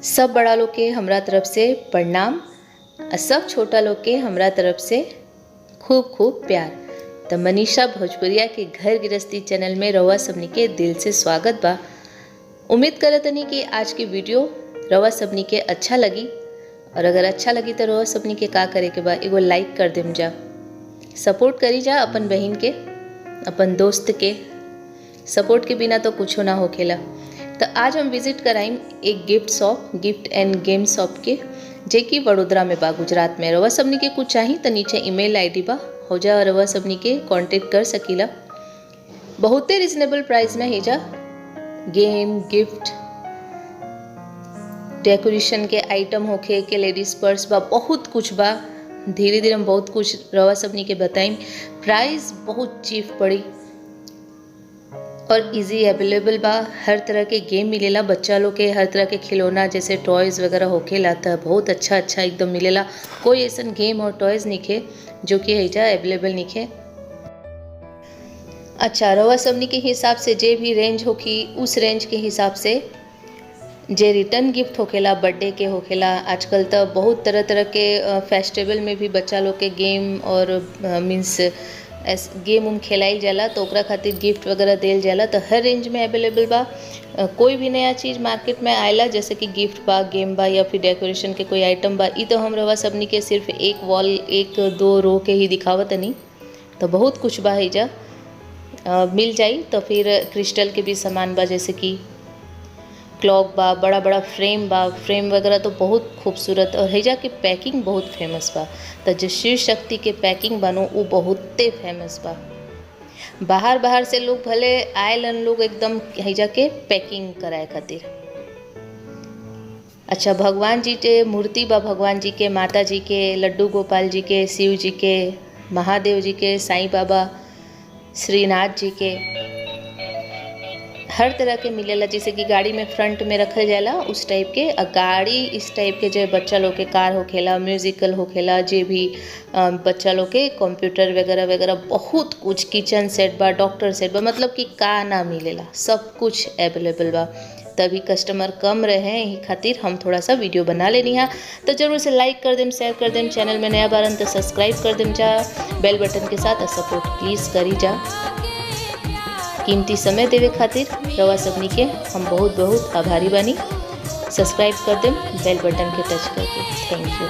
सब बड़ा लोग के हमरा तरफ से प्रणाम और सब छोटा लोग के हमरा तरफ से खूब खूब प्यार। तो मनीषा भोजपुरिया के घर गृहस्थी चैनल में रवा सबनी के दिल से स्वागत बा। उम्मीद करतनी कि आज की वीडियो रवा सबनी के अच्छा लगी, और अगर अच्छा लगी तो रवा सबनी के का करे के बा, एगो लाइक कर देम जा, सपोर्ट करी जा अपन बहन के, अपन दोस्त के। सपोर्ट के बिना तो कुछ ना होखेला। तो आज हम विजिट कराइम एक gift shop, gift end game shop के, जे कि वडोदरा में बा, गुजरात में। रवा सबनी के कुछ चाही तो नीचे ईमेल आईडी बा, हो जा रवा सबनी के कांटेक्ट कर सकीला। बहुते रिजनेबल प्राइस में है जा गेम, गिफ्ट, डेकोरेशन के आइटम होखे के, लेडीज पर्स बा, बहुत कुछ बा। धीरे धीरे हम बहुत कुछ रवा सबनी के बताइम। प्राइस बहुत चीप पड़ी और इजी अवेलेबल बा। हर तरह के गेम मिलेला, बच्चा लोग के हर तरह के खिलौना जैसे टॉयज़ वगैरह होखेला था, बहुत अच्छा अच्छा एकदम मिलेला। कोई ऐसा गेम और टॉयज़ निखे जो कि हैजा अवेलेबल निखे। अच्छा, रवा सबनी के हिसाब से जे भी रेंज होखी, उस रेंज के हिसाब से जे रिटर्न गिफ्ट होखेला, बर्थडे के होखेला। आजकल तो बहुत तरह तरह के फेस्टिवल में भी बच्चा लोग के गेम और मीन्स गेम उम खेलाइल जाला, तो ओकरा खातिर गिफ्ट वगैरह देल जाला। तो हर रेंज में अवेलेबल बा। कोई भी नया चीज़ मार्केट में आएला, जैसे कि गिफ्ट बा, गेम बा, या फिर डेकोरेशन के कोई आइटम बा, ई तो हम रवा सबनी के सिर्फ एक वॉल, एक दो रो के ही दिखावत नहीं। तो बहुत कुछ बा हैजा मिल जाई। तो फिर क्रिस्टल के भी सामान बा, जैसे कि क्लॉक बा, बड़ा बड़ा फ्रेम बा, फ्रेम वगैरह तो बहुत खूबसूरत। और हैजा के पैकिंग बहुत फेमस बा। तो जो शिव शक्ति के पैकिंग बानो वो बहुते फेमस बा। बाहर से लोग भले आएलन लोग एकदम हैजा के पैकिंग कराए खातिर। अच्छा, भगवान जी के मूर्ति बा, भगवान जी के, माता जी के, लड्डू गोपाल जी के, शिव जी के, महादेव जी के, साईं बाबा, श्रीनाथ जी के, हर तरह के मिलेला। जैसे कि गाड़ी में फ्रंट में रखल जाला उस टाइप के, गाड़ी इस टाइप के, जो बच्चा लोग के कार होखेला, म्यूजिकल होखेला, जे भी बच्चा लोग के कंप्यूटर वगैरह वगैरह, बहुत कुछ, किचन सेट बा, डॉक्टर सेट बा, मतलब कि का ना मिलेला, सब कुछ अवेलेबल बा। तभी कस्टमर कम रहे, यही खातिर हम थोड़ा सा वीडियो बना लेनी है। तो जरूर से लाइक कर देम, शेयर कर देम, चैनल में नया बारन तो सब्सक्राइब कर देम जा बेल बटन के साथ, सपोर्ट प्लीज़ करी जा। कीमती समय देवे खातिर रवा सबनी के हम बहुत बहुत आभारी बानी। सब्सक्राइब कर देम बेल बटन के टच करके। Thank you.